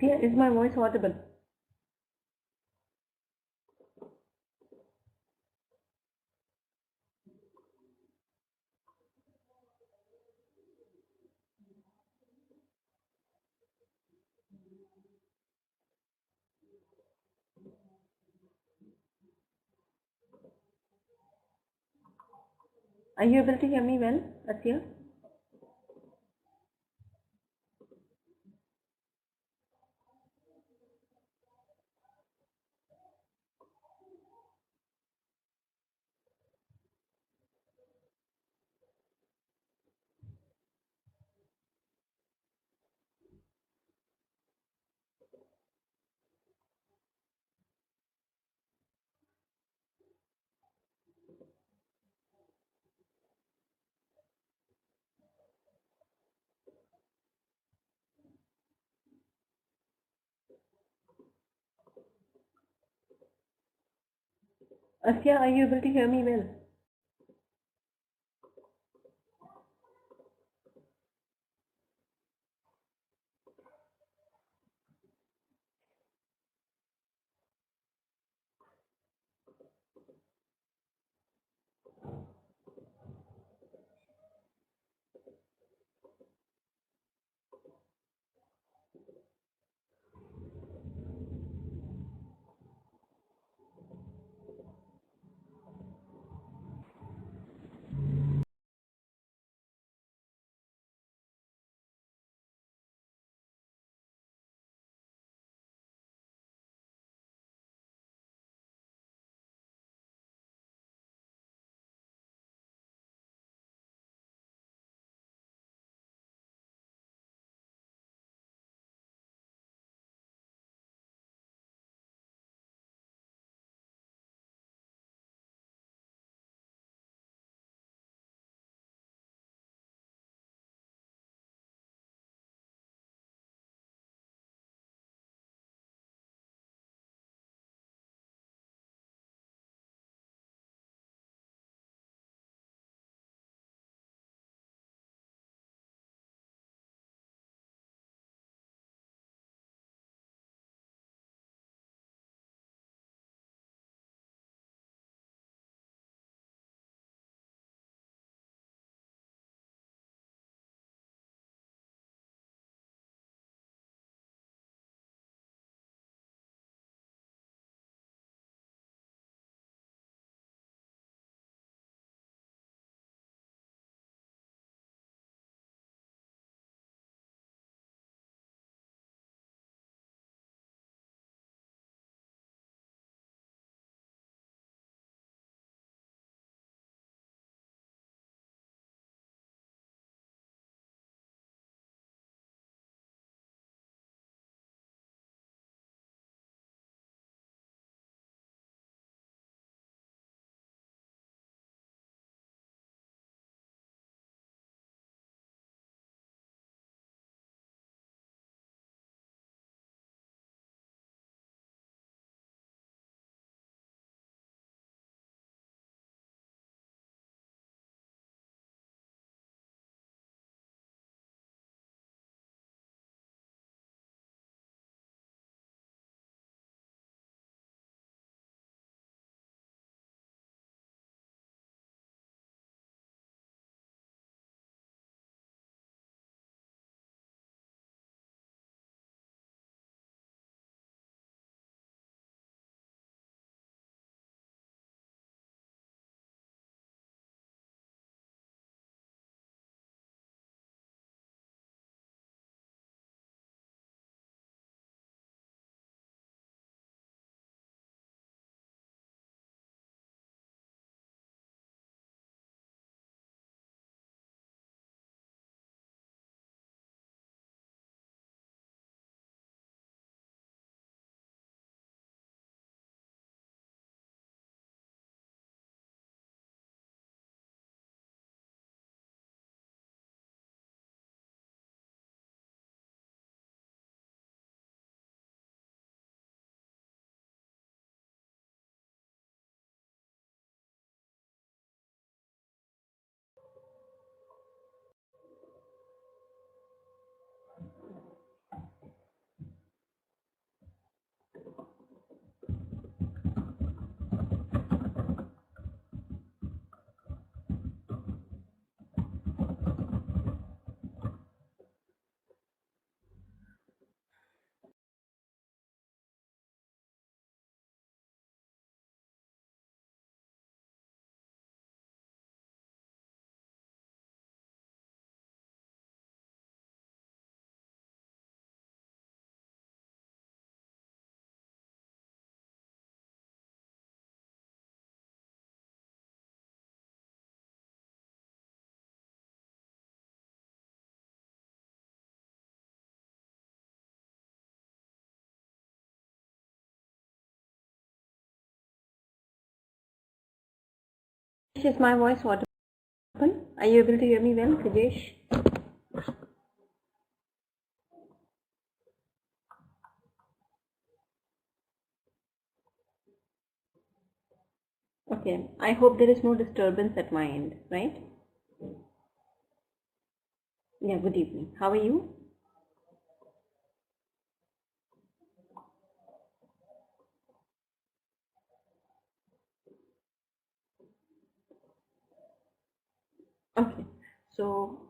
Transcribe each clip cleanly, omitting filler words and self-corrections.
Asya, is my voice audible? Are you able to hear me well, Asya? Asya, are you able to hear me well? Is my voice audible? Are you able to hear me well, Rajesh? Okay, I hope there is no disturbance at my end, right? Yeah, good evening. How are you? Okay, so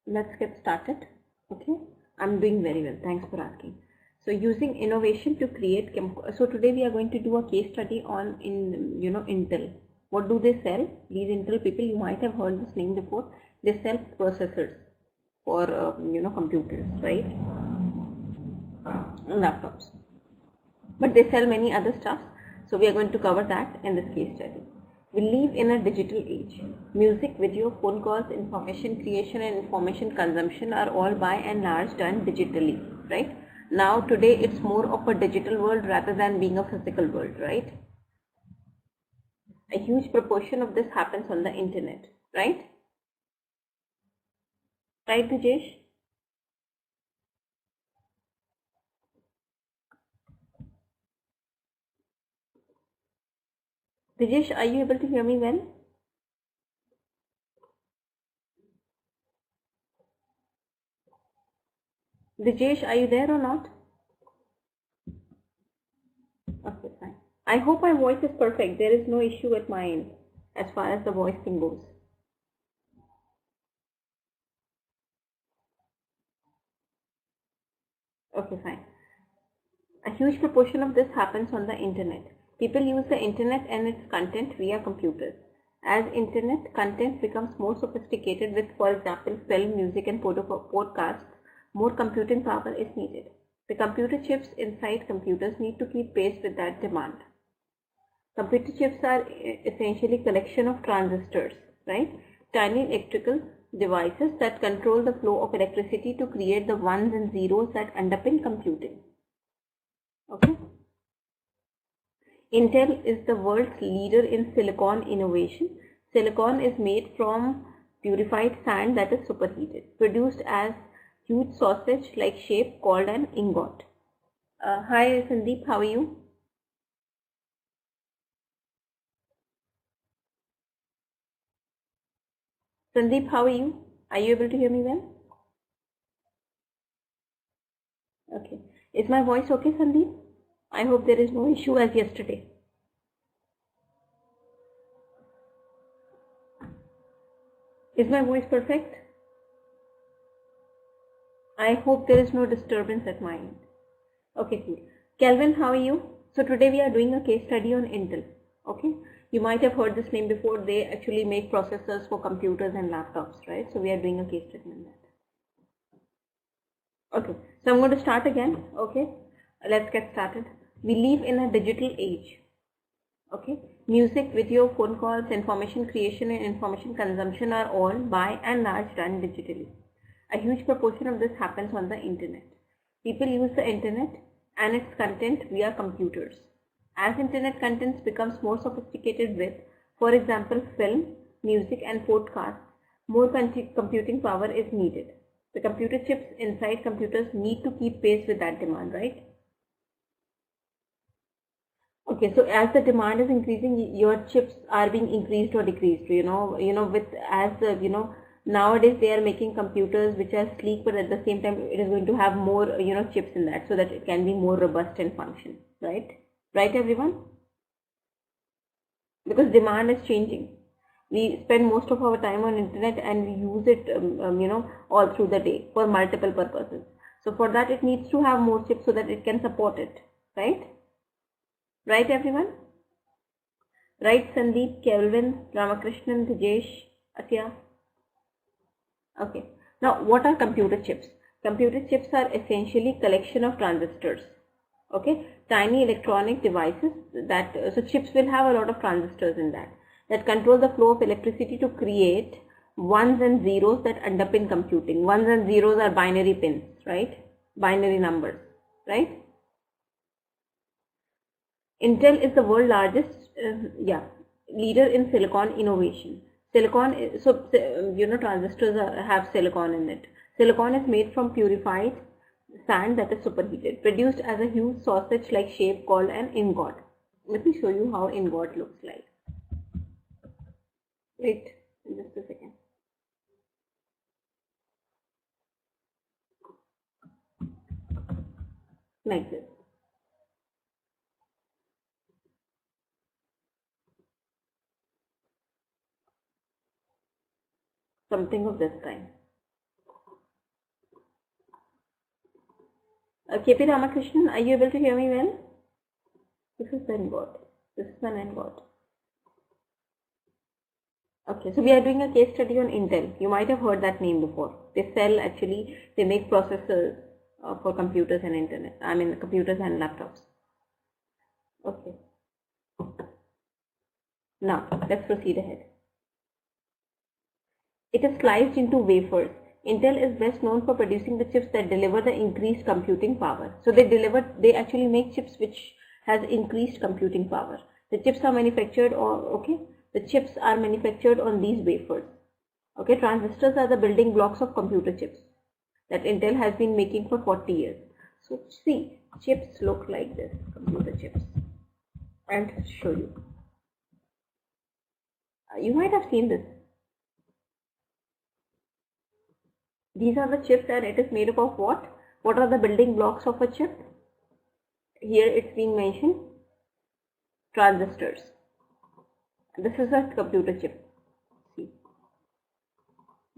let's get started. Okay, I'm doing very well. Thanks for asking. So using innovation to create so today we are going to do a case study on Intel. What do they sell? These Intel people, you might have heard this name before. They sell processors for computers, right? Laptops. But they sell many other stuff. So we are going to cover that in this case study. We live in a digital age. Music, video, phone calls, information creation and information consumption are all by and large done digitally, right? Now today it's more of a digital world rather than being a physical world, right? A huge proportion of this happens on the internet, right? Right, Rajesh? Rajesh, are you able to hear me well? Rajesh, are you there or not? Okay, fine. I hope my voice is perfect. There is no issue at my end as far as the voice thing goes. Okay, fine. A huge proportion of this happens on the internet. People use the internet and its content via computers. As internet content becomes more sophisticated with, for example, film, music and podcasts, more computing power is needed. The computer chips inside computers need to keep pace with that demand. Computer chips are essentially collection of transistors, right? Tiny electrical devices that control the flow of electricity to create the ones and zeros that underpin computing. Okay. Intel is the world's leader in silicon innovation. Silicon is made from purified sand that is superheated, produced as huge sausage-like shape called an ingot. Hi Sandeep, how are you? Sandeep, how are you? Are you able to hear me well? Okay. Is my voice okay, Sandeep? I hope there is no issue as yesterday. Is my voice perfect? I hope there is no disturbance at my end. Okay, cool. Kelvin, how are you? So today we are doing a case study on Intel. Okay. You might have heard this name before. They actually make processors for computers and laptops, right? So we are doing a case study on that. Okay, so I'm going to start again. Okay, let's get started. We live in a digital age. Okay, music, video, phone calls, information creation and information consumption are all by and large done digitally. A huge proportion of this happens on the internet. People use the internet and its content via computers. As internet contents becomes more sophisticated with, for example, film, music and podcasts, more computing power is needed. The computer chips inside computers need to keep pace with that demand, right? Okay, so as the demand is increasing, your chips are being increased or decreased. Nowadays they are making computers which are sleek, but at the same time it is going to have more chips in that, so that it can be more robust and function, right? Right, everyone? Because demand is changing. We spend most of our time on internet and we use it all through the day for multiple purposes. So for that it needs to have more chips so that it can support it, right? Right, everyone? Right, Sandeep, Kelvin, Ramakrishnan, Rajesh, Atya? Okay. Now, what are computer chips? Computer chips are essentially collection of transistors. Okay, tiny electronic devices that so chips will have a lot of transistors in that control the flow of electricity to create ones and zeros that underpin computing. Ones and zeros are binary pins, right? Binary numbers, right? Intel is the world's largest leader in silicon innovation. Silicon, transistors have silicon in it. Silicon is made from purified sand that is superheated, produced as a huge sausage-like shape called an ingot. Let me show you how ingot looks like. Wait, just a second. Like this. Something of this kind. KP Ramakrishnan, are you able to hear me well? This is the ingot. This is an ingot. Okay, so we are doing a case study on Intel. You might have heard that name before. They make processors for computers and internet. I mean, computers and laptops. Okay. Now, let's proceed ahead. It is sliced into wafers. Intel is best known for producing the chips that deliver the increased computing power. So they actually make chips which has increased computing power. The chips are manufactured on these wafers. Okay, transistors are the building blocks of computer chips that Intel has been making for 40 years. So see, chips look like this, computer chips. And show you. You might have seen this. These are the chips and it is made up of what? What are the building blocks of a chip? Here it's being mentioned, transistors. This is a computer chip. See,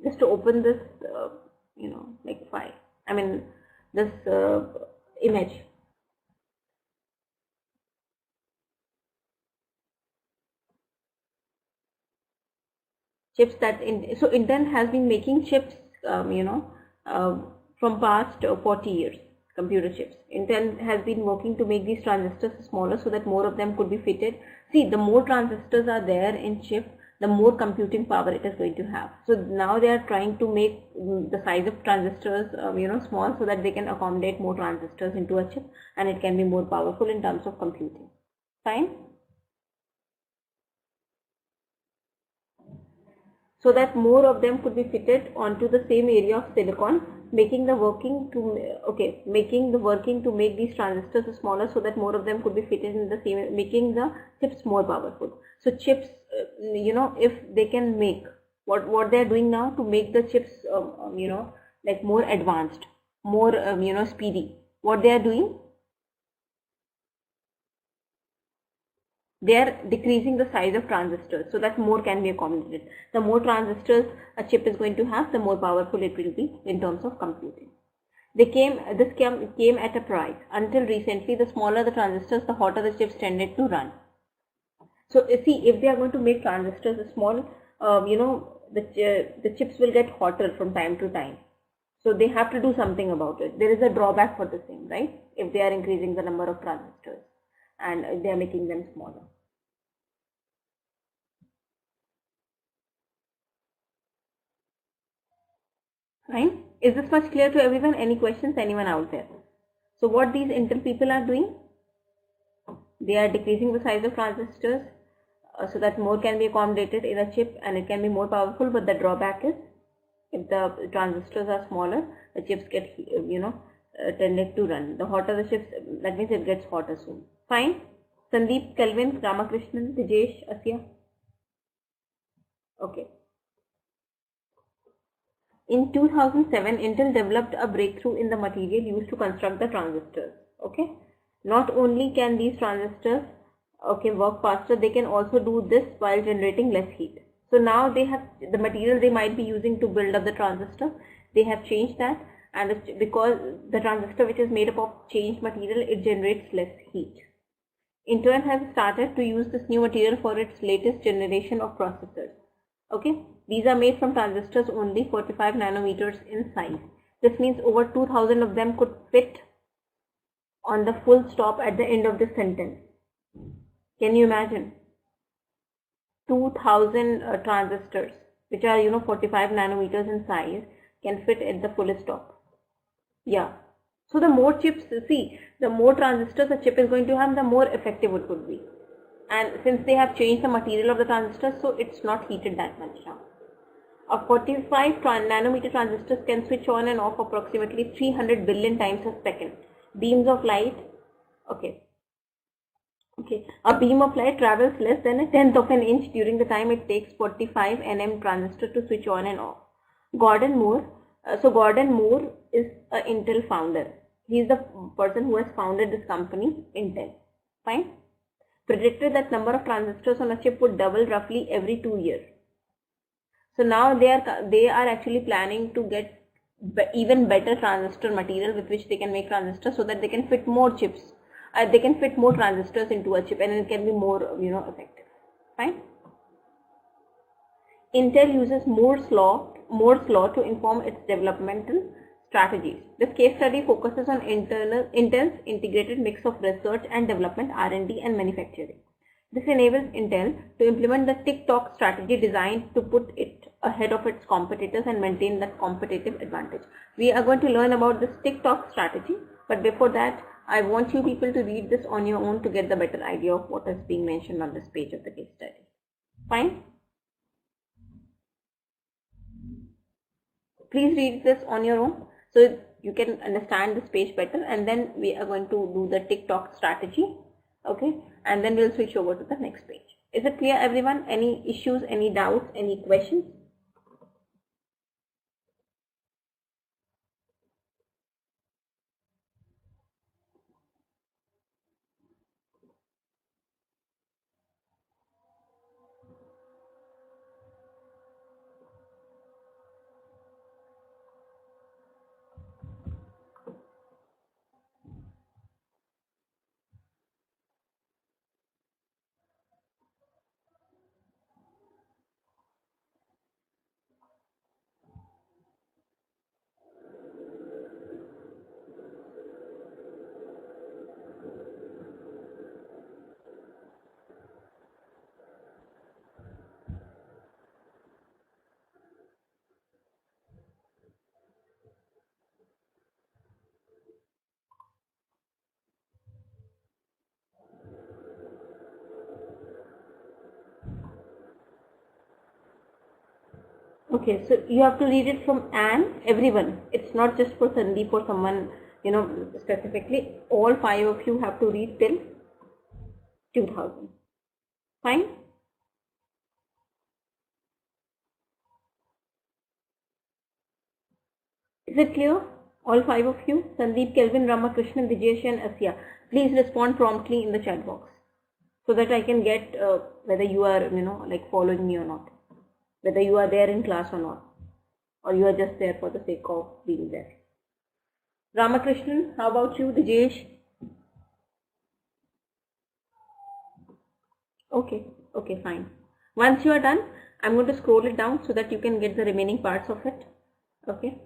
just to open this, like file. I mean, this image. Chips that so Intel has been making chips, from past 40 years. Computer chips. Intel has been working to make these transistors smaller so that more of them could be fitted. See, the more transistors are there in chip, the more computing power it is going to have. So now they are trying to make the size of transistors, small so that they can accommodate more transistors into a chip and it can be more powerful in terms of computing. Fine. So that more of them could be fitted onto the same area of silicon, making the working to make these transistors smaller so that more of them could be fitted in the same, making the chips more powerful. So chips, if they can make what they are doing now to make the chips, like more advanced, more speedy. What they are doing? They are decreasing the size of transistors so that more can be accommodated. The more transistors a chip is going to have, the more powerful it will be in terms of computing. This came at a price. Until recently, the smaller the transistors, the hotter the chips tended to run. So see, if they are going to make transistors small, the chips will get hotter from time to time. So they have to do something about it. There is a drawback for the same, right? If they are increasing the number of transistors and they are making them smaller. Fine. Is this much clear to everyone? Any questions? Anyone out there? So what these Intel people are doing? They are decreasing the size of transistors so that more can be accommodated in a chip and it can be more powerful. But the drawback is, if the transistors are smaller, the chips get tended to run. The hotter the chips, that means it gets hotter soon. Fine. Sandeep, Kelvin, Ramakrishnan, Dijesh, Asya. Okay. In 2007, Intel developed a breakthrough in the material used to construct the transistors. Okay. Not only can these transistors work faster, they can also do this while generating less heat. So now they have the material they might be using to build up the transistor. They have changed that, and because the transistor which is made up of changed material, it generates less heat. Intel has started to use this new material for its latest generation of processors. Okay, these are made from transistors only 45 nanometers in size. This means over 2000 of them could fit on the full stop at the end of this sentence. Can you imagine? 2000 transistors which are 45 nanometers in size can fit at the full stop. Yeah. So the more chips, see, the more transistors a chip is going to have, the more effective it would be. and since they have changed the material of the transistor, so it's not heated that much now. A 45 nanometer transistors can switch on and off approximately 300 billion times a second. Beams of light, okay. A beam of light travels less than a tenth of an inch during the time it takes 45 nm transistor to switch on and off. Gordon Moore, Gordon Moore is an Intel founder. He is the person who has founded this company, Intel. Fine. Predicted that number of transistors on a chip would double roughly every 2 years. So now they are actually planning to get even better transistor material with which they can make transistors, so that they can fit more chips. They can fit more transistors into a chip, and it can be more effective. Fine. Intel uses Moore's law to inform its developmental strategies. This case study focuses on Intel's integrated mix of research and development, R&D, and manufacturing. This enables Intel to implement the tick-tock strategy designed to put it ahead of its competitors and maintain that competitive advantage. We are going to learn about this tick-tock strategy, but before that, I want you people to read this on your own to get the better idea of what is being mentioned on this page of the case study. Fine? Please read this on your own so you can understand this page better, and then we are going to do the tick-tock strategy. Okay, and then we'll switch over to the next page. Is it clear, everyone? Any issues, any doubts, any questions? Okay, so you have to read it from everyone. It's not just for Sandeep or someone, specifically. All 5 of you have to read till 2000. Fine? Is it clear? All 5 of you? Sandeep, Kelvin, Ramakrishnan, Dijesh, and Asya. Please respond promptly in the chat box so that I can get whether you are, following me or not. Whether you are there in class or not, or you are just there for the sake of being there. Ramakrishnan, how about you, Dijesh? Okay, fine. Once you are done, I'm going to scroll it down so that you can get the remaining parts of it. Okay.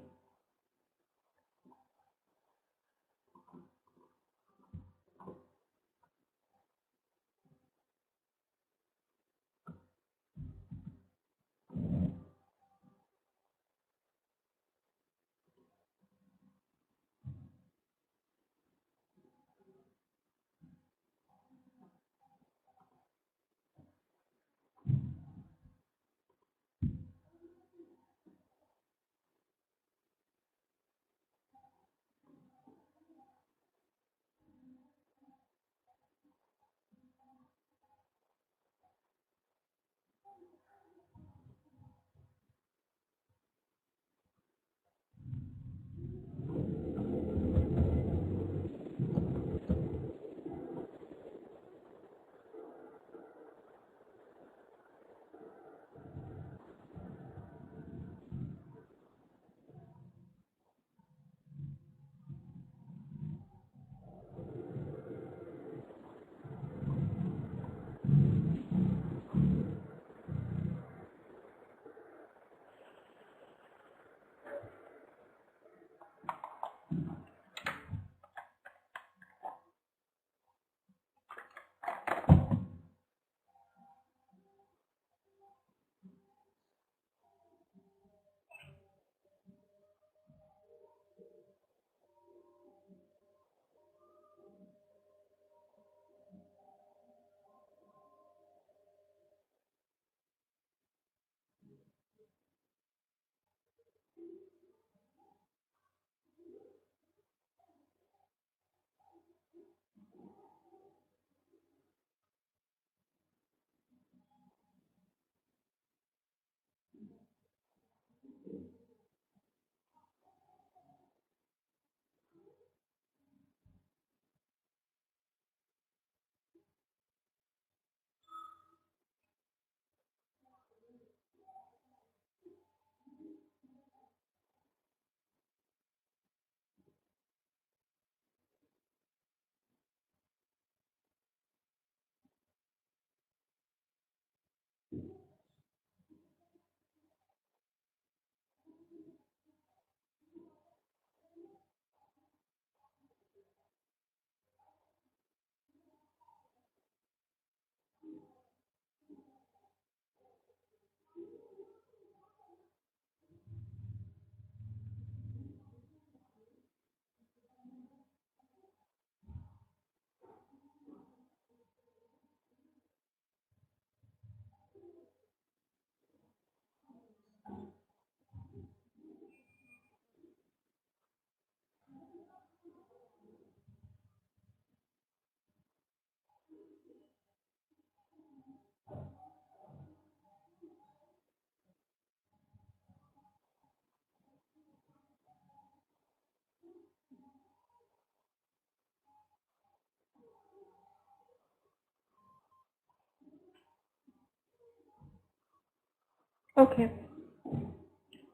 Okay.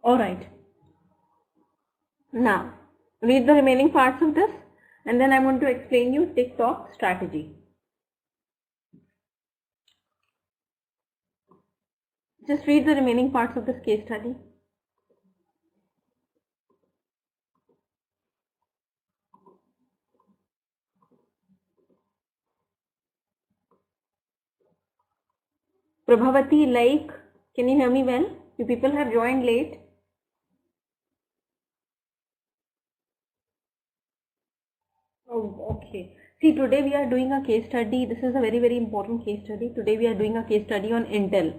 All right. Now, read the remaining parts of this, and then I'm going to explain you TikTok strategy. Just read the remaining parts of this case study. Prabhavati, like, can you hear me well? You people have joined late. Oh, okay. See, today we are doing a case study. This is a very, very important case study. Today we are doing a case study on Intel.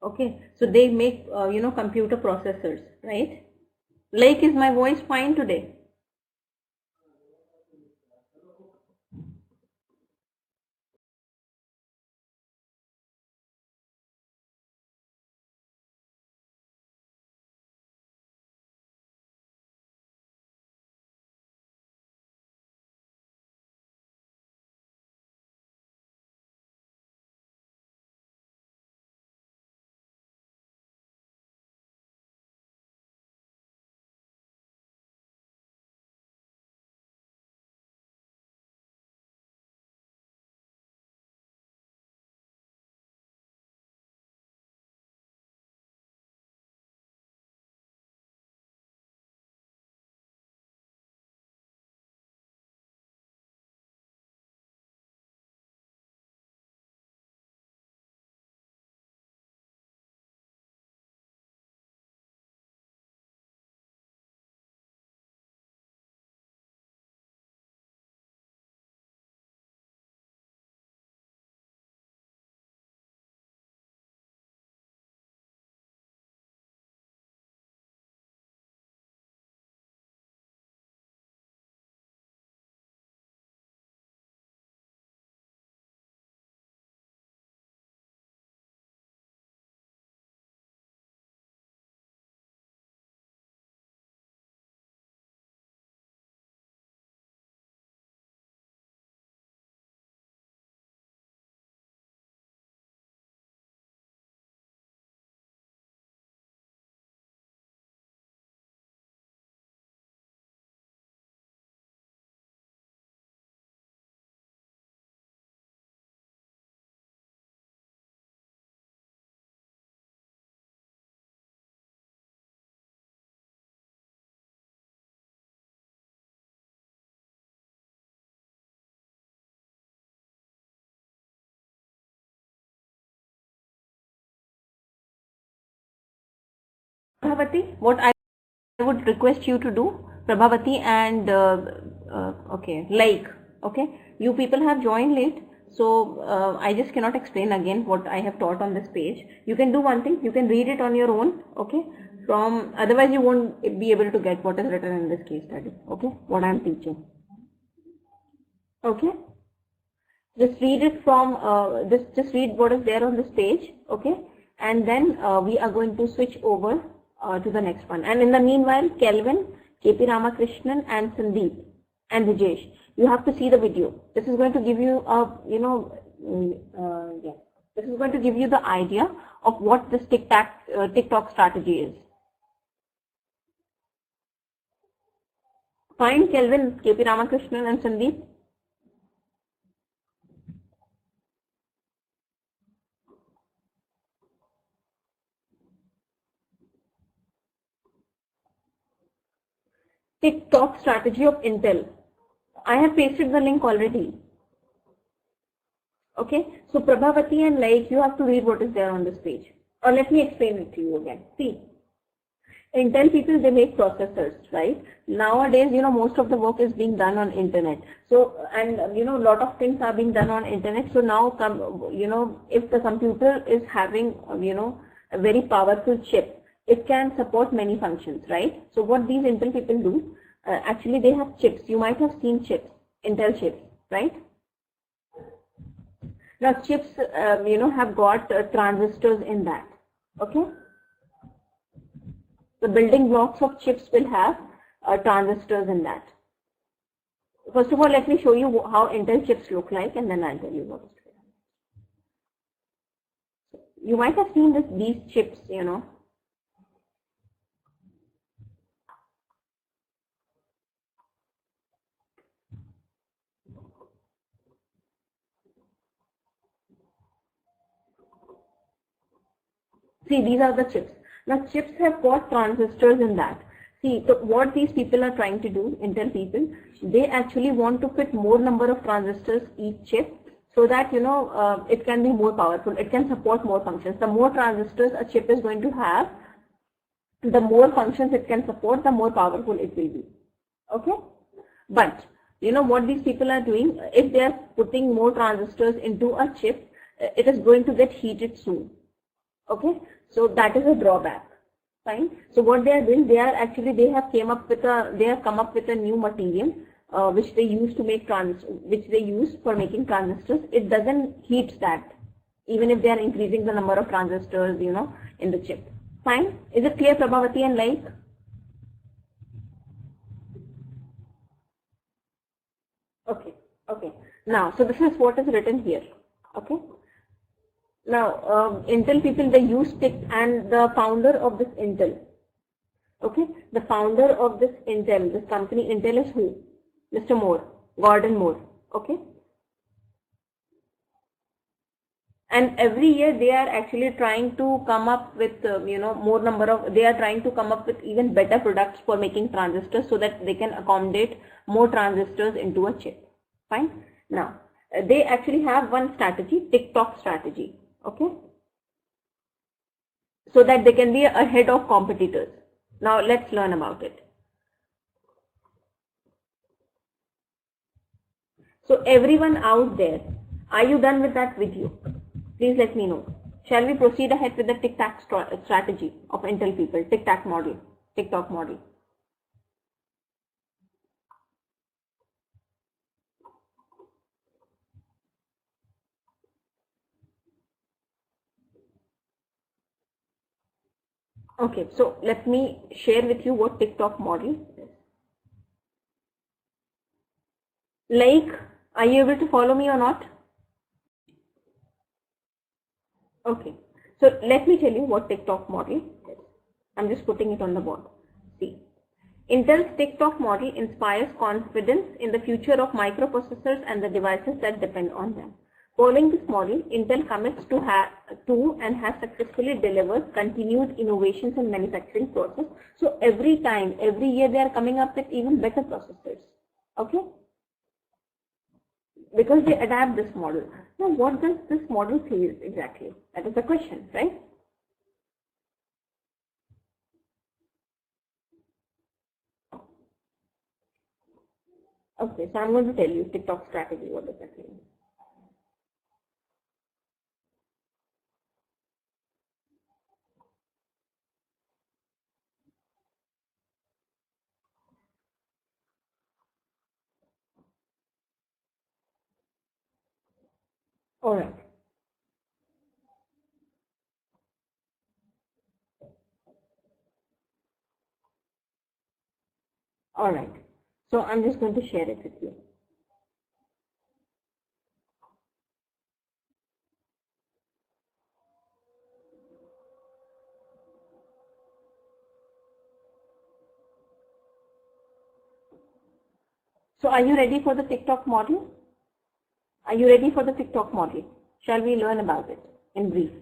Okay, so they make, computer processors, right? Like, is my voice fine today? Prabhavati, what I would request you to do, Prabhavati and okay, like, okay, you people have joined late, so I just cannot explain again what I have taught on this page. You can do one thing, you can read it on your own, okay, from, otherwise you won't be able to get what is written in this case study, okay, what I am teaching, okay. Just read it from, just read what is there on this page, okay, and then we are going to switch over to the next one. And in the meanwhile, Kelvin, KP Ramakrishnan and Sandeep and Vijesh, you have to see the video. This is going to give you a, this is going to give you the idea of what this TikTok strategy is. Fine, Kelvin, KP Ramakrishnan and Sandeep. TikTok strategy of Intel. I have pasted the link already. Okay, so Prabhavati and like, you have to read what is there on this page. Or let me explain it to you again. See, Intel people, they make processors, right? Nowadays, most of the work is being done on internet. So, and a lot of things are being done on internet. So now, if the computer is having, a very powerful chip, it can support many functions, right? So what these Intel people do, actually they have chips. You might have seen chips, Intel chips, right? Now chips, have got transistors in that, okay? The building blocks of chips will have transistors in that. First of all, let me show you how Intel chips look like, and then I'll tell you what is it. You might have seen these chips, you know. See, these are the chips. Now, chips have got transistors in that. See, so what these people are trying to do, Intel people, they actually want to fit more number of transistors each chip, so that, you know, it can be more powerful. It can support more functions. The more transistors a chip is going to have, the more functions it can support, the more powerful it will be. Okay? But, you know what these people are doing? If they are putting more transistors into a chip, it is going to get heated soon. Okay? So that is a drawback. Fine. So what they are doing, they have come up with a new material which they use to make for making transistors. It doesn't heat that, even if they are increasing the number of transistors, you know, in the chip. Fine. Is it clear, Prabhavati and like? Okay. Okay. Now, so this is what is written here. Okay. Now, Intel people, they use TIC, and the founder of this Intel, okay, the founder of this Intel, this company Intel is who? Mr. Moore, Gordon Moore, okay. And every year they are actually trying to come up with, you know, they are trying to come up with even better products for making transistors, so that they can accommodate more transistors into a chip. Fine. Now, they actually have one strategy, TikTok strategy. Okay, so that they can be ahead of competitors. Now let's learn about it. So everyone out there, are you done with that video? Please let me know. Shall we proceed ahead with the TikTok strategy of Intel people, TikTok model? Okay, so let me share with you what TikTok model is. Like, are you able to follow me or not? Okay, so let me tell you what TikTok model is. I'm just putting it on the board. See, Intel's TikTok model inspires confidence in the future of microprocessors and the devices that depend on them. Following this model, Intel commits to and has successfully delivered continued innovations in manufacturing process. So every year they are coming up with even better processors. Okay? Because they adapt this model. Now what does this model say exactly? That is the question, right? Okay, so I'm going to tell you TikTok strategy, what does that mean? All right. All right. So I'm just going to share it with you. So are you ready for the TikTok model? Are you ready for the TikTok model? Shall we learn about it in brief?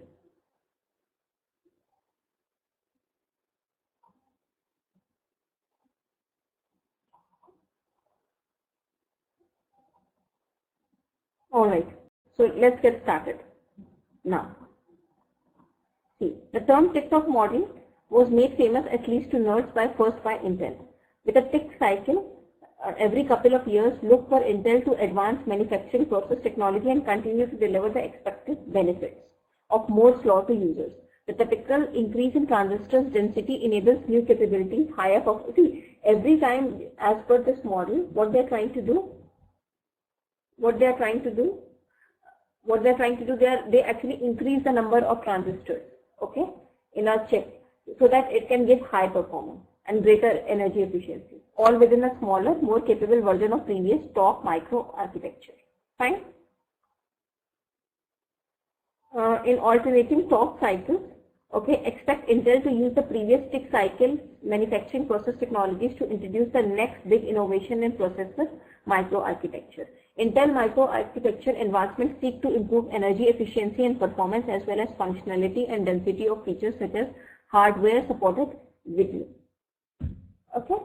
All right. So let's get started. Now, see, the term TikTok model was made famous, at least to nerds, by Intel. With a tick cycle, every couple of years, look for Intel to advance manufacturing process technology and continue to deliver the expected benefits of Moore's law to users. The typical increase in transistors density enables new capabilities, higher performance. See, every time, as per this model, what they are trying to do, they actually increase the number of transistors, okay, in a chip, so that it can give high performance and greater energy efficiency, all within a smaller, more capable version of previous top micro architecture. Fine. In alternating torque cycles, okay, expect Intel to use the previous tick cycle manufacturing process technologies to introduce the next big innovation in processor microarchitecture. Intel microarchitecture advancements seek to improve energy efficiency and performance as well as functionality and density of features such as hardware supported video. Okay.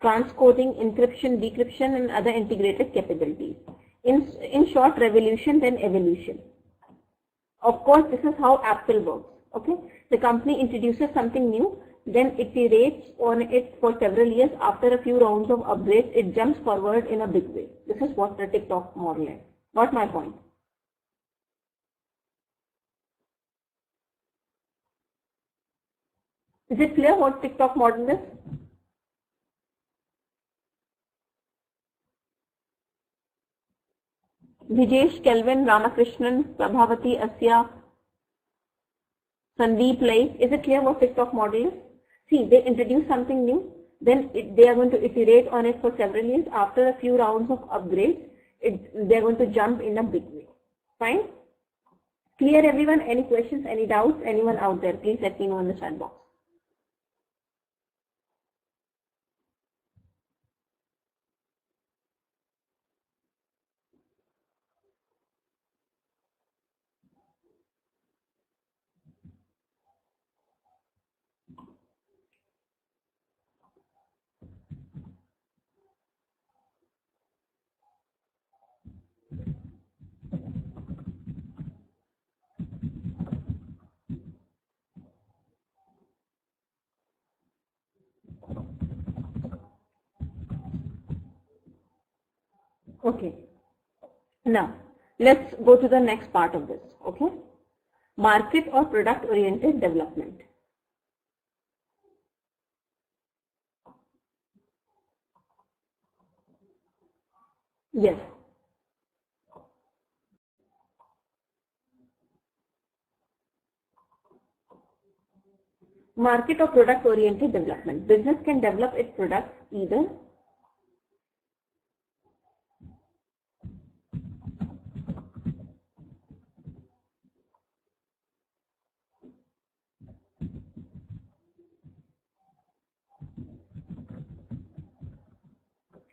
Transcoding, encryption, decryption, and other integrated capabilities. In short, revolution then evolution. Of course, this is how Apple works. Okay, the company introduces something new, then it iterates on it for several years. After a few rounds of upgrades, it jumps forward in a big way. This is what the TikTok model is. Got my point? Is it clear what TikTok model is? Vijesh, Kelvin, Ramakrishnan, Prabhavati, Asya, Sandeep, Lai. Is it clear what TikTok model is? See, they introduce something new, then they are going to iterate on it for several years. After a few rounds of upgrades, they are going to jump in a big way. Fine? Clear everyone? Any questions, any doubts? Anyone out there? Please let me know in the chat box. Okay. Now, let's go to the next part of this. Okay. Market or product oriented development. Yes. Market or product oriented development. Business can develop its products either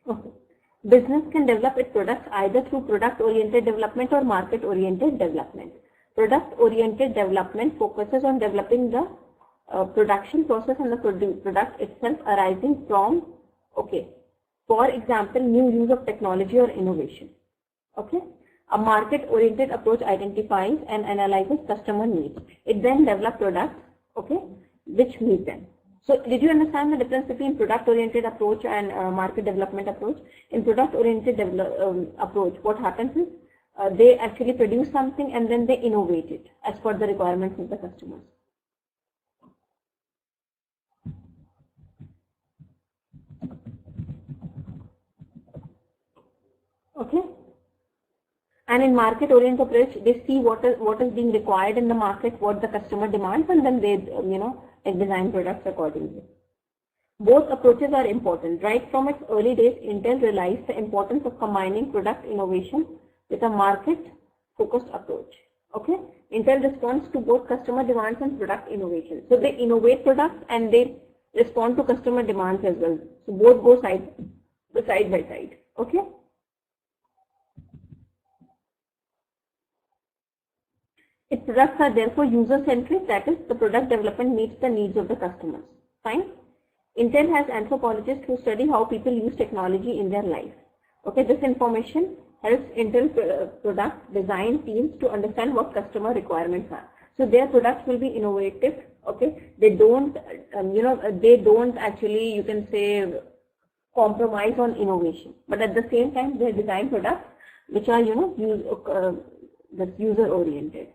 okay. Business can develop its products either through product-oriented development or market-oriented development. Product-oriented development focuses on developing the production process and the product itself arising from, okay, for example, new use of technology or innovation. Okay. A market-oriented approach identifies and analyzes customer needs. It then develops products, okay, which meet them. So, did you understand the difference between product-oriented approach and market development approach? In product-oriented approach, what happens is they actually produce something and then they innovate it as per the requirements of the customers. Okay. And in market-oriented approach, they see what is being required in the market, what the customer demands, and then they, design products accordingly. Both approaches are important. Right from its early days, Intel realized the importance of combining product innovation with a market-focused approach. Okay, Intel responds to both customer demands and product innovation. So they innovate products and they respond to customer demands as well. So both go side by side. Okay. Its products are therefore user-centric, that is, the product development meets the needs of the customers. Fine. Intel has anthropologists who study how people use technology in their life. Okay, this information helps Intel product design teams to understand what customer requirements are. So their products will be innovative. Okay, they don't, they don't actually, you can say, compromise on innovation. But at the same time, they design products which are, user-oriented.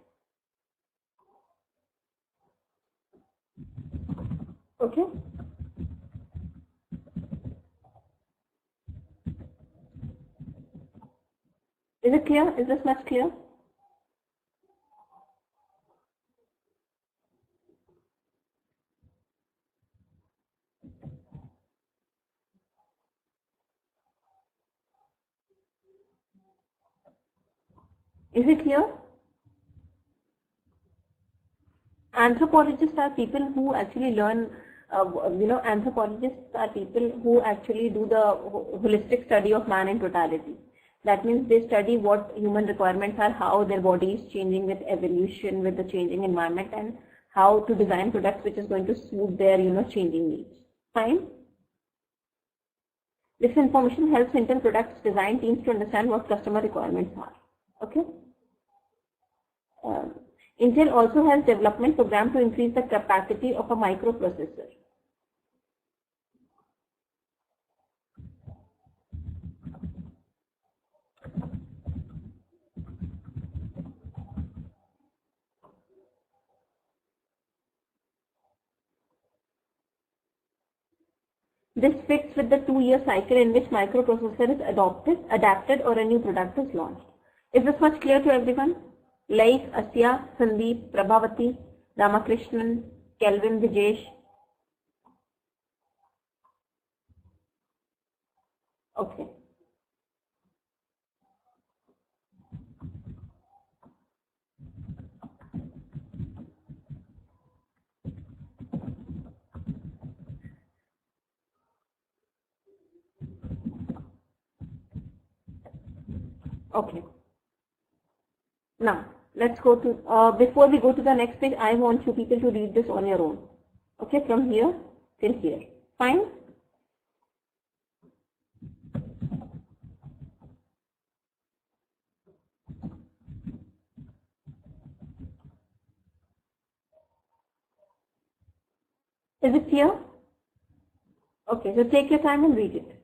Okay. Is it clear? Is this much clear? Is it here? Anthropologists are people who actually learn, anthropologists are people who actually do the holistic study of man in totality. That means they study what human requirements are, how their body is changing with evolution, with the changing environment, and how to design products which is going to suit their, changing needs. Fine. This information helps Intel products design teams to understand what customer requirements are. Okay. Intel also has development program to increase the capacity of a microprocessor. This fits with the 2-year cycle in which microprocessor is adapted, or a new product is launched. Is this much clear to everyone? Like Asya, Sandeep, Prabhavati, Ramakrishnan, Kelvin, Vijesh. Okay. Okay. Now, let's go to, before we go to the next page, I want you people to read this on your own. Okay, from here till here. Fine? Is it clear? Okay, so take your time and read it.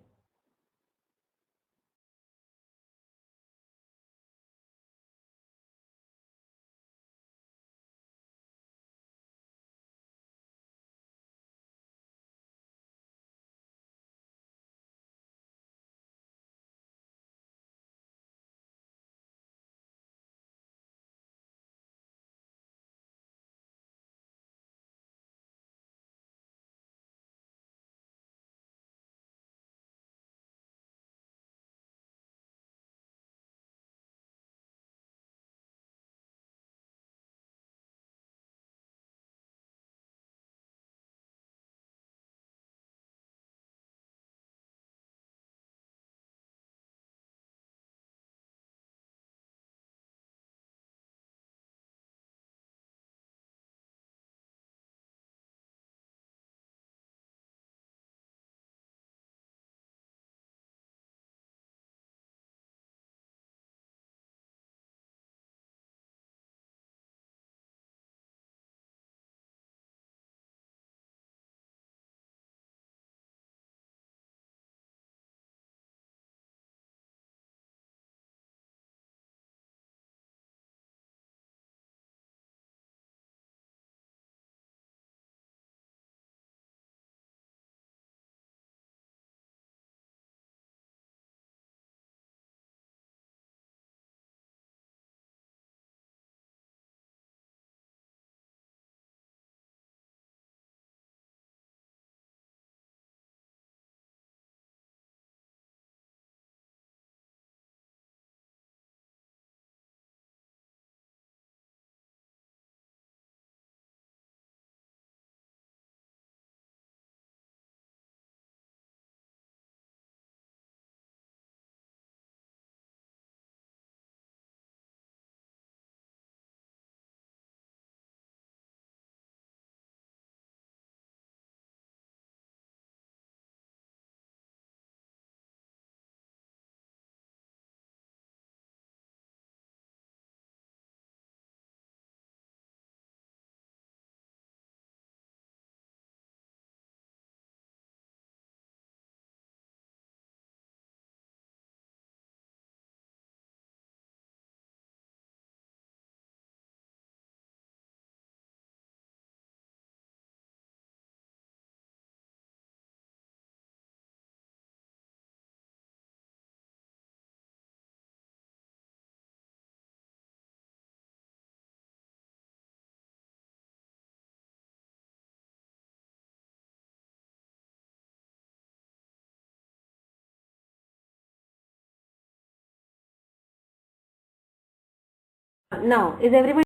Now, is everyone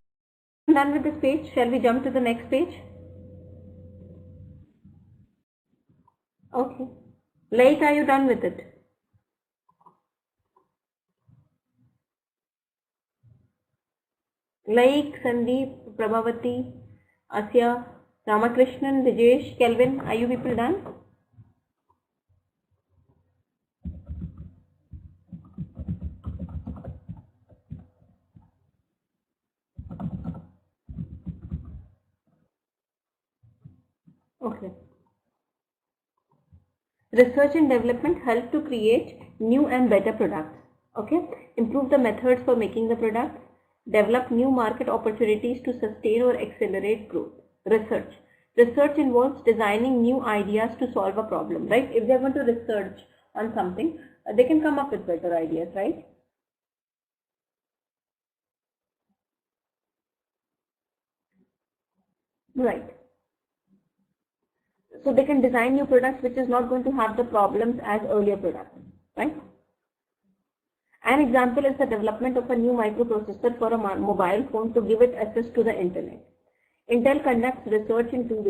done with this page? Shall we jump to the next page? Okay. Like, are you done with it? Like, Sandeep, Prabhavati, Asya, Ramakrishnan, Vijesh, Kelvin, are you people done? Okay. Research and development help to create new and better products. Okay. Improve the methods for making the product. Develop new market opportunities to sustain or accelerate growth. Research. Research involves designing new ideas to solve a problem, right? If they want to research on something, they can come up with better ideas, right? Right. So they can design new products which is not going to have the problems as earlier products, right? An example is the development of a new microprocessor for a mobile phone to give it access to the internet. Intel conducts research in two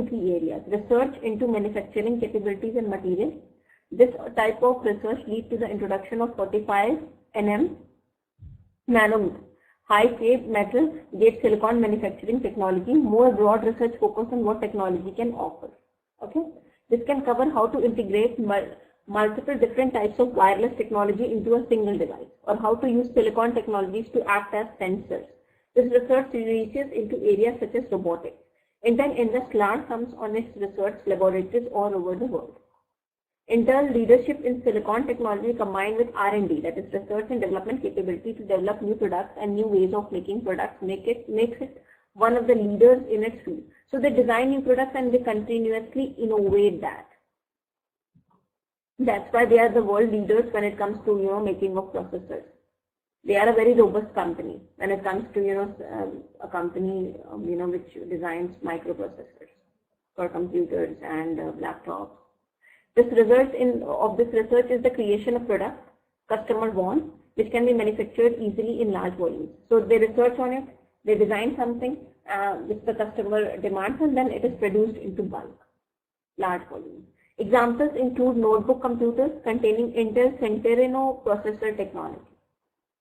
key areas. Research into manufacturing capabilities and materials. This type of research leads to the introduction of 45 nanometer high-k metal gate silicon manufacturing technology. More broad research focus on what technology can offer. Okay, this can cover how to integrate multiple different types of wireless technology into a single device, or how to use silicon technologies to act as sensors. This research reaches into areas such as robotics. Intel invests large sums on its research laboratories all over the world. Intel leadership in silicon technology combined with R&D, that is research and development capability to develop new products and new ways of making products, makes it one of the leaders in its field. So they design new products and they continuously innovate that. That's why they are the world leaders when it comes to making of processors. They are a very robust company when it comes to a company which designs microprocessors for computers and laptops. This result of this research is the creation of products customer wants, which can be manufactured easily in large volumes. So they research on it, they design something which the customer demands, and then it is produced into bulk, large volumes. Examples include notebook computers containing Intel Centrino processor technology.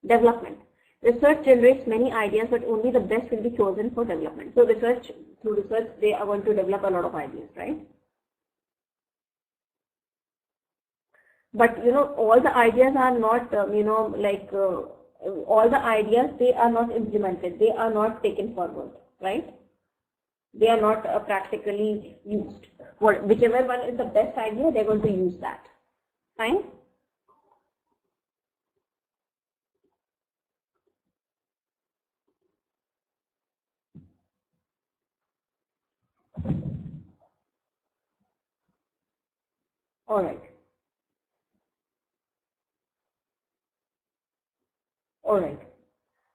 Development. Research generates many ideas, but only the best will be chosen for development. So through research, they are going to develop a lot of ideas, right? But all the ideas are not, all the ideas, they are not implemented. They are not taken forward, right? They are not practically used. Whichever one is the best idea, they're going to use that. Fine? All right. All right.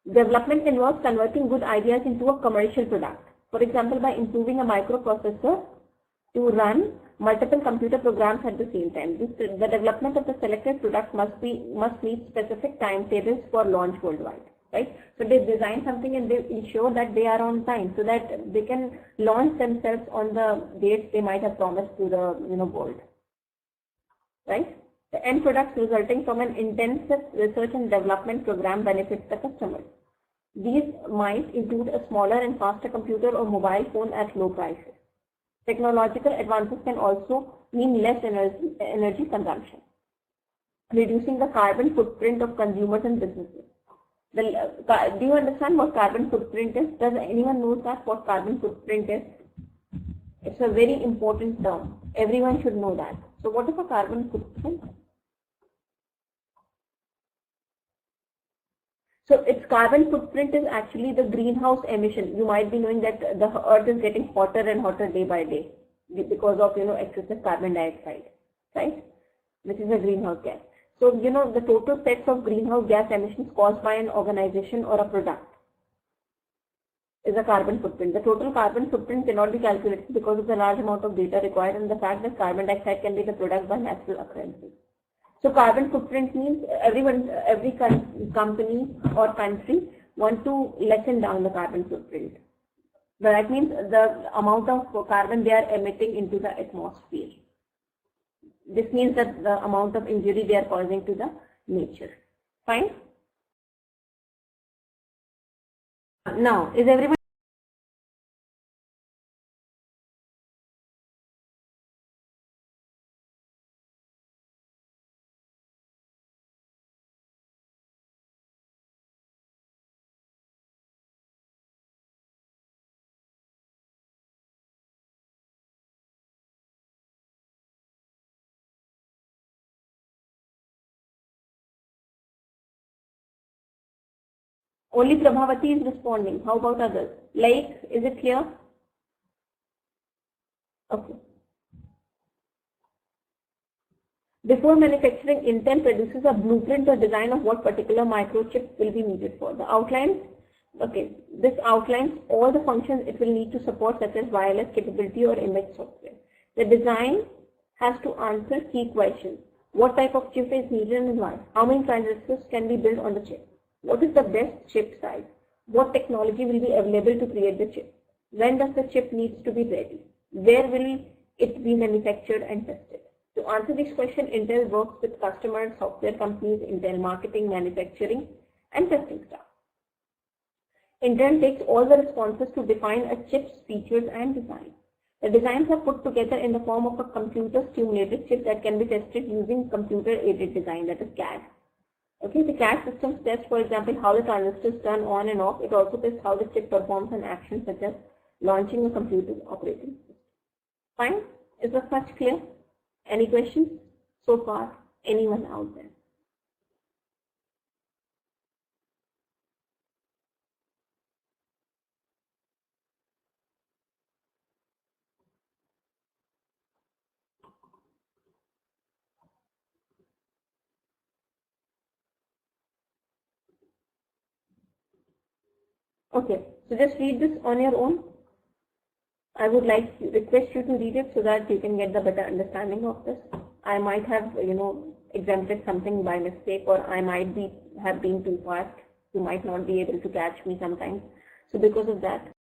Development involves converting good ideas into a commercial product. For example, by improving a microprocessor to run multiple computer programs at the same time. The development of the selected product must meet specific timetables for launch worldwide, right? So they design something and they ensure that they are on time so that they can launch themselves on the dates they might have promised to the world, right? The end products resulting from an intensive research and development program benefits the customers. These might include a smaller and faster computer or mobile phone at low prices. Technological advances can also mean less energy consumption, reducing the carbon footprint of consumers and businesses. Do you understand what carbon footprint is? Does anyone know that what carbon footprint is? It's a very important term. Everyone should know that. So what is a carbon footprint? So its carbon footprint is actually the greenhouse emission. You might be knowing that the earth is getting hotter and hotter day by day because of excessive carbon dioxide, right? Which is a greenhouse gas. So the total sets of greenhouse gas emissions caused by an organization or a product is a carbon footprint. The total carbon footprint cannot be calculated because of the large amount of data required and the fact that carbon dioxide can be the product by natural occurrences. So carbon footprint means every company or country want to lessen down the carbon footprint. That means the amount of carbon they are emitting into the atmosphere. This means that the amount of injury they are causing to the nature. Fine. Now, is everyone only Prabhavati is responding? How about others? Like, is it clear? Okay. Before manufacturing, Intel produces a blueprint or design of what particular microchip will be needed for. The outlines, okay, this outlines all the functions it will need to support, such as wireless capability or image software. The design has to answer key questions. What type of chip is needed and why? How many transistors can be built on the chip? What is the best chip size? What technology will be available to create the chip? When does the chip needs to be ready? Where will it be manufactured and tested? To answer this question, Intel works with customers, software companies, Intel marketing, manufacturing, and testing staff. Intel takes all the responses to define a chip's features and design. The designs are put together in the form of a computer-stimulated chip that can be tested using computer-aided design, that is CAD. Okay, the CAD systems test, for example, how the transistors turn on and off. It also tests how the chip performs an action such as launching a computer operating system. Fine? Is this much clear? Any questions so far? Anyone out there? Okay, so just read this on your own. I would like to request you to read it so that you can get the better understanding of this. I might have, exempted something by mistake, or I might have been too fast. You might not be able to catch me sometimes. So because of that,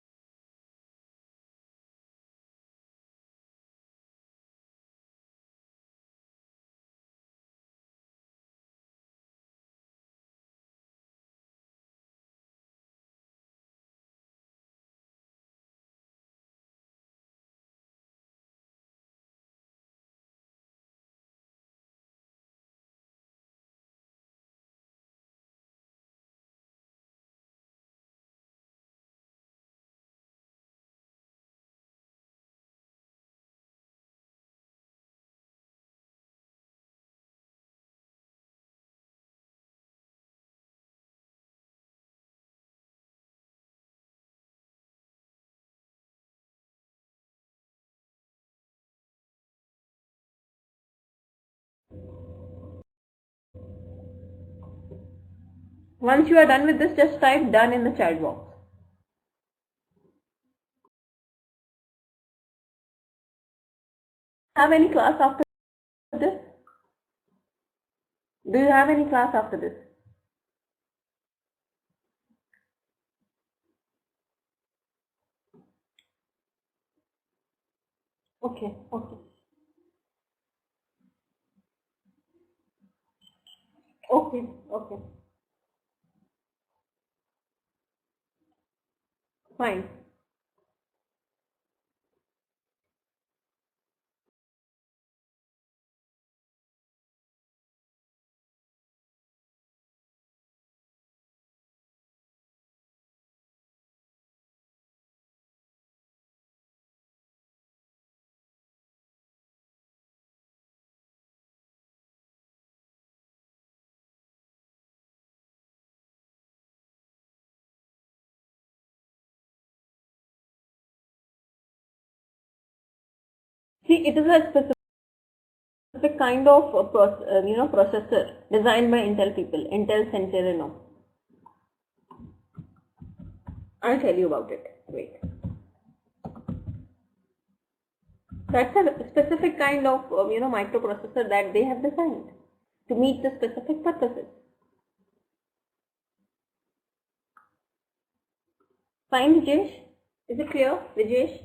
once you are done with this, just type done in the chat box. Have any class after this? Do you have any class after this? Okay, okay. Okay, okay. Fine. See, it is a specific kind of processor designed by Intel people, Intel Centennial. I'll tell you about it. Wait. That's a specific kind of microprocessor that they have designed to meet the specific purposes. Fine, Vijesh? Is it clear, Vijesh?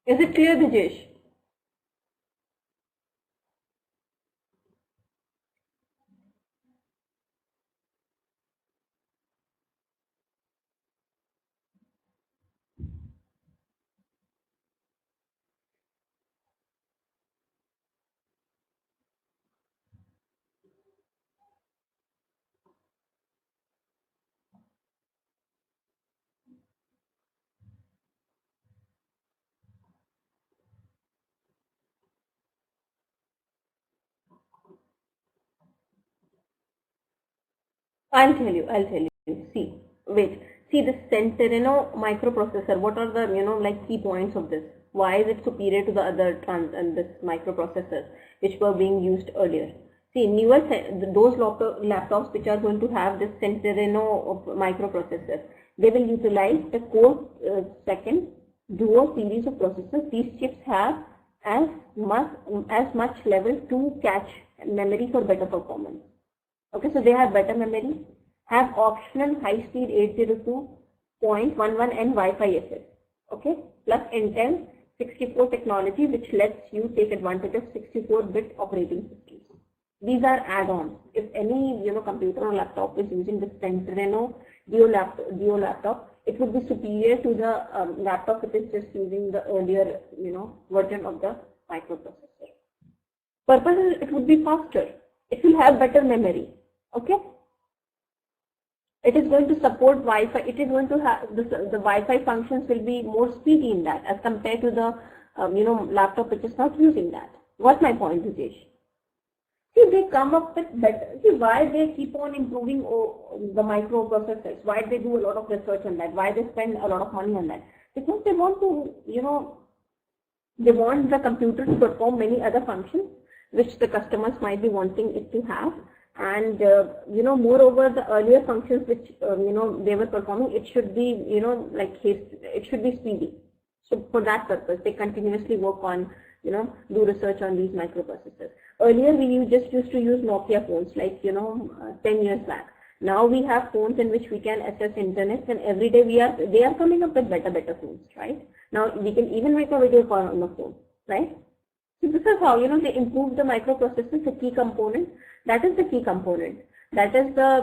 Is it clear, Vijesh? I'll tell you. I'll tell you. See, wait. See this Centrino microprocessor. What are the like key points of this? Why is it superior to the other trans and this microprocessors which were being used earlier? See, newer those laptops which are going to have this Centrino microprocessor, they will utilize the core second duo series of processors. These chips have as much level to catch memory for better performance. Okay, so they have better memory, have optional high-speed 802.11 and Wi-Fi access. Okay, plus Intel 64 technology, which lets you take advantage of 64-bit operating systems. These are add-ons. If any computer or laptop is using the Centrino Duo laptop, it would be superior to the laptop that is just using the earlier version of the microprocessor. Purpose is it would be faster. It will have better memory. Okay. It is going to support Wi-Fi. It is going to have the Wi-Fi functions will be more speedy in that as compared to the laptop which is not using that. What's my point, Vijesh? See, they come up with better. See, why they keep on improving the microprocessors? Why they do a lot of research on that? Why they spend a lot of money on that? Because they want to, they want the computer to perform many other functions which the customers might be wanting it to have. And moreover, the earlier functions which they were performing, it should be it should be speedy. So for that purpose, they continuously work on do research on these microprocessors. Earlier, we just used to use Nokia phones, like 10 years back. Now we have phones in which we can access internet, and every day they are coming up with better phones, right? Now we can even make a video call on the phone, right? So this is how they improve the microprocessor, the key component. That is the key component. That is the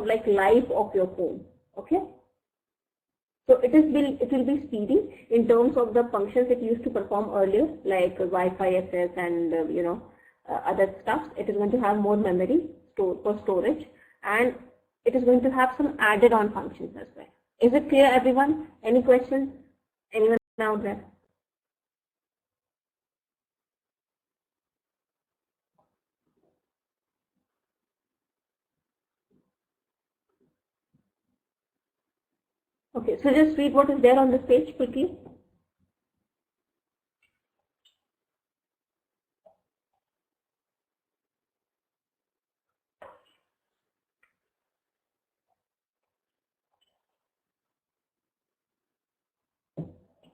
like life of your phone. Okay. So it will be speedy in terms of the functions it used to perform earlier, like Wi-Fi access and other stuff. It is going to have more memory for storage, and it is going to have some added on functions as well. Is it clear, everyone? Any questions? Anyone out there? Okay, so just read what is there on this page quickly.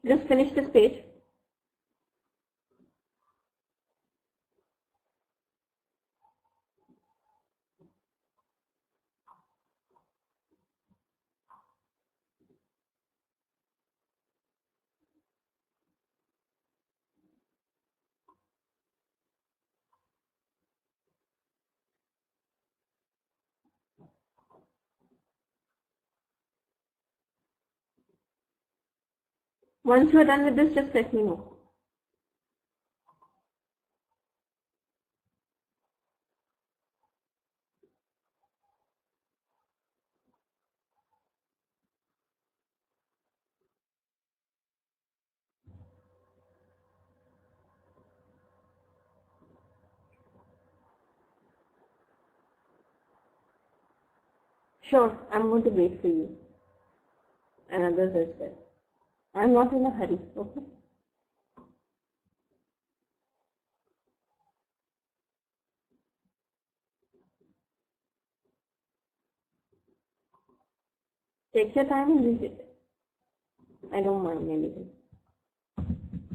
Just finish this page. Once you are done with this, just let me know. Sure, I'm going to wait for you and others as well. I'm not in a hurry, okay? Take your time and read it. I don't mind anything.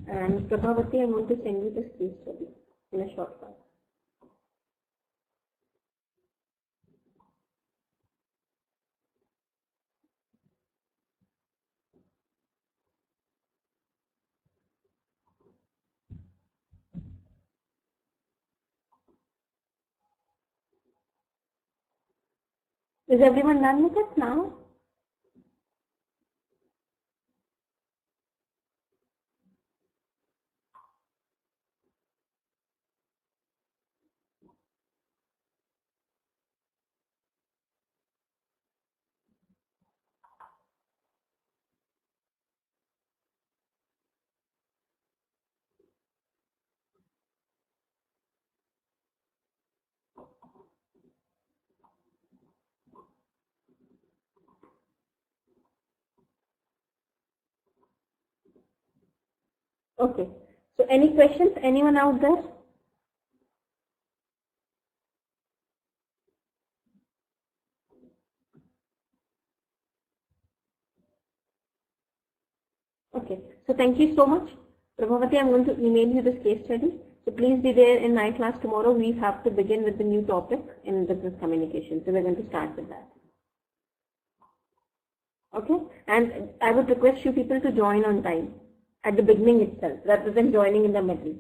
And Prabhavati, I'm going to send you this case study in a short while. Is everyone done with it now? Okay. So any questions? Anyone out there? Okay. So thank you so much. Prabhavati, I'm going to email you this case study. So please be there in my class tomorrow. We have to begin with the new topic in business communication. So we're going to start with that. Okay. And I would request you people to join on time at the beginning itself rather than joining in the middle.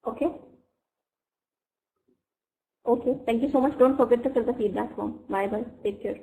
Okay. Okay. Thank you so much. Don't forget to fill the feedback form. Bye bye. Take care.